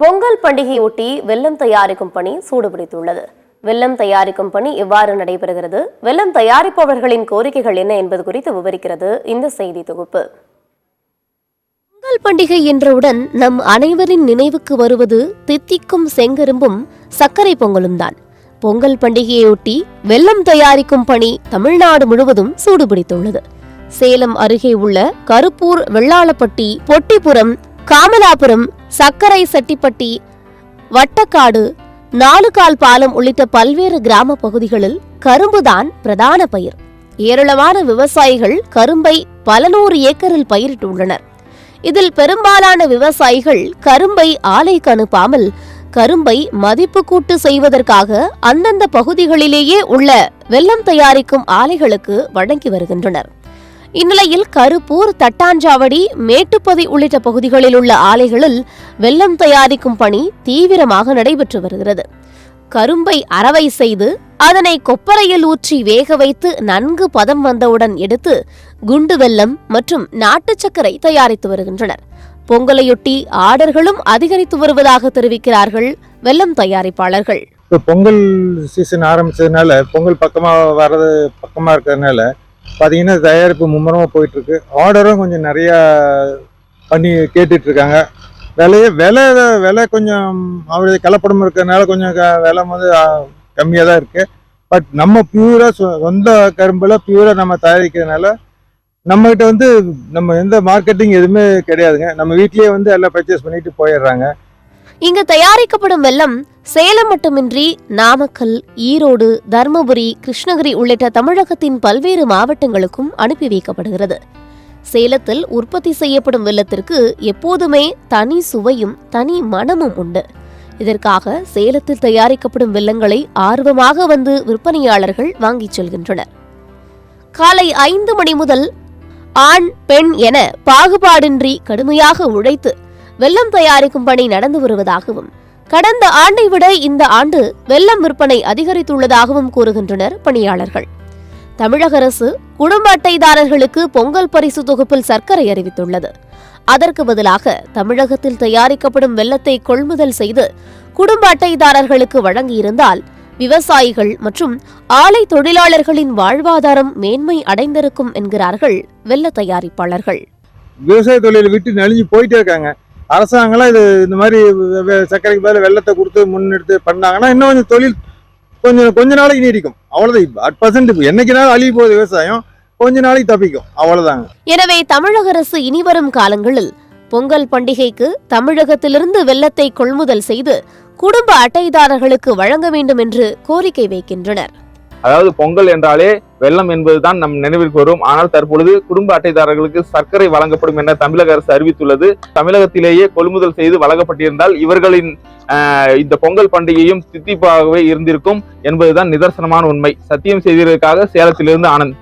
பொங்கல் பண்டிகையொட்டி வெல்லம் தயாரிக்கும் பணி சூடுபிடித்துள்ளது. வெல்லம் தயாரிக்கும் பணி எவ்வாறு நடைபெறுகிறது, வெல்லம் தயாரிப்பவர்களின் கோரிக்கைகள் என்ன என்பது குறித்து விவரிக்கிறது இந்த செய்தி தொகுப்பு. பொங்கல் பண்டிகை என்றவுடன் நம் அனைவரின் நினைவுக்கு வருவது தித்திக்கும் செங்கரும்பும் சர்க்கரை பொங்கலும் தான். பொங்கல் பண்டிகையொட்டி வெல்லம் தயாரிக்கும் பணி தமிழ்நாடு முழுவதும் சூடுபிடித்துள்ளது. சேலம் அருகே உள்ள கருப்பூர், வெள்ளாளப்பட்டி, பொட்டிபுரம், காமலாபுரம், சக்கரை செட்டிப்பட்டி, வட்டக்காடு, நாலுகால் பாலம் உள்ளிட்ட பல்வேறு கிராம பகுதிகளில் கரும்புதான் பிரதான பயிர். ஏராளமான விவசாயிகள் கரும்பை பல நூறு ஏக்கரில் பயிரிட்டுள்ளனர். இதில் பெரும்பாலான விவசாயிகள் கரும்பை ஆலைக்கு அனுப்பாமல் கரும்பை மதிப்பு கூட்டு செய்வதற்காக அந்தந்த பகுதிகளிலேயே உள்ள வெல்லம் தயாரிக்கும் ஆலைகளுக்கு வழங்கி வருகின்றனர். இந்நிலையில் கருப்பூர், தட்டாஞ்சாவடி, மேட்டுப்பதி உள்ளிட்ட பகுதிகளில் உள்ள ஆலைகளில் வெல்லம் தயாரிக்கும் பணி தீவிரமாக நடைபெற்று வருகிறது. கரும்பை அரவை செய்து அதனை கொப்பரையில் ஊற்றி வேக வைத்து நன்கு பதம் வந்தவுடன் எடுத்து குண்டு வெல்லம் மற்றும் நாட்டு சர்க்கரை தயாரித்து வருகின்றனர். பொங்கலையொட்டி ஆர்டர்களும் அதிகரித்து வருவதாக தெரிவிக்கிறார்கள் வெல்லம் தயாரிப்பாளர்கள். பொங்கல் சீசன் ஆரம்பிச்சதுனால, பொங்கல் பக்கமா இருக்கிறதுனால பார்த்தீங்கன்னா தயாரிப்பு மும்முரமாக போயிட்டு இருக்கு. ஆர்டரும் கொஞ்சம் நிறையா பண்ணி கேட்டுட்டு இருக்காங்க. விலை கொஞ்சம் அவருடைய கலப்படம் இருக்கிறதுனால கொஞ்சம் விலை வந்து கம்மியாக தான் இருக்கு. பட் நம்ம பியூரா சொந்த கரும்புல பியூரா நம்ம தயாரிக்கிறதுனால நம்மகிட்ட வந்து நம்ம எந்த மார்க்கெட்டிங் எதுவுமே கிடையாதுங்க. நம்ம வீட்லயே வந்து எல்லாம் பர்ச்சேஸ் பண்ணிட்டு போயிடுறாங்க. இங்கு தயாரிக்கப்படும் வெல்லம் சேலம் மட்டுமின்றி நாமக்கல், ஈரோடு, தர்மபுரி, கிருஷ்ணகிரி உள்ளிட்ட தமிழகத்தின் பல்வேறு மாவட்டங்களுக்கும் அனுப்பி வைக்கப்படுகிறது. சேலத்தில் உற்பத்தி செய்யப்படும் வெல்லத்திற்கு எப்போதுமே தனி சுவையும் தனி மணமும் உண்டு. இதற்காக சேலத்தில் தயாரிக்கப்படும் வெல்லங்களை ஆர்வமாக வந்து விற்பனையாளர்கள் வாங்கிச் செல்கின்றனர். காலை 5 மணி முதல் ஆண், பெண் என பாகுபாடின்றி கடுமையாக உழைத்து வெல்லம் தயாரிக்கும் பணி நடந்து வருவதாகவும், கடந்த ஆண்டை விட இந்த ஆண்டு வெல்லம் விற்பனை அதிகரித்துள்ளதாகவும் கூறுகின்றனர் பணியாளர்கள். தமிழக அரசு குடும்ப அட்டைதாரர்களுக்கு பொங்கல் பரிசு தொகுப்பில் சர்க்கரை அறிவித்துள்ளது. அதற்கு பதிலாக தமிழகத்தில் தயாரிக்கப்படும் வெல்லத்தை கொள்முதல் செய்து குடும்ப அட்டைதாரர்களுக்கு வழங்கியிருந்தால் விவசாயிகள் மற்றும் ஆலை தொழிலாளர்களின் வாழ்வாதாரம் மேன்மை அடைந்திருக்கும் என்கிறார்கள் வெல்ல தயாரிப்பாளர்கள். விவசாய தொழிலை விட்டு நலிஞ்சு போயிட்டே இருக்காங்க. அரசாங்கம்லாம் இந்த மாதிரி சர்க்கரைக்கு பதில் வெள்ளத்தை கொடுத்து முன்னெடுத்து பண்ணாங்கன்னா இன்னும் கொஞ்சம் தொழில் கொஞ்ச நாளைக்கு நீடிக்கும். அவ்வளவுதான். அட் பர்சன்ட் என்னைக்குனாலும் அழிவு போகுது விவசாயம், கொஞ்ச நாளைக்கு தப்பிக்கும், அவ்வளவுதாங்க. எனவே தமிழக அரசு இனிவரும் காலங்களில் பொங்கல் பண்டிகைக்கு தமிழகத்திலிருந்து வெல்லத்தை கொள்முதல் செய்து குடும்ப அட்டைதாரர்களுக்கு வழங்க வேண்டும் என்று கோரிக்கை வைக்கின்றனர். அதாவது பொங்கல் என்றாலே வெல்லம் என்பதுதான் நம் நினைவிற்கு வரும். ஆனால் தற்பொழுது குடும்ப அட்டைதாரர்களுக்கு சர்க்கரை வழங்கப்படும் என தமிழக அரசு அறிவித்துள்ளது. தமிழகத்திலேயே கொள்முதல் செய்து வழங்கப்பட்டிருந்தால் இவர்களின் இந்த பொங்கல் பண்டிகையும் தித்திப்பாகவே இருந்திருக்கும் என்பதுதான் நிதர்சனமான உண்மை. சத்தியம் செய்ததற்காக சேலத்திலிருந்து ஆனந்த்.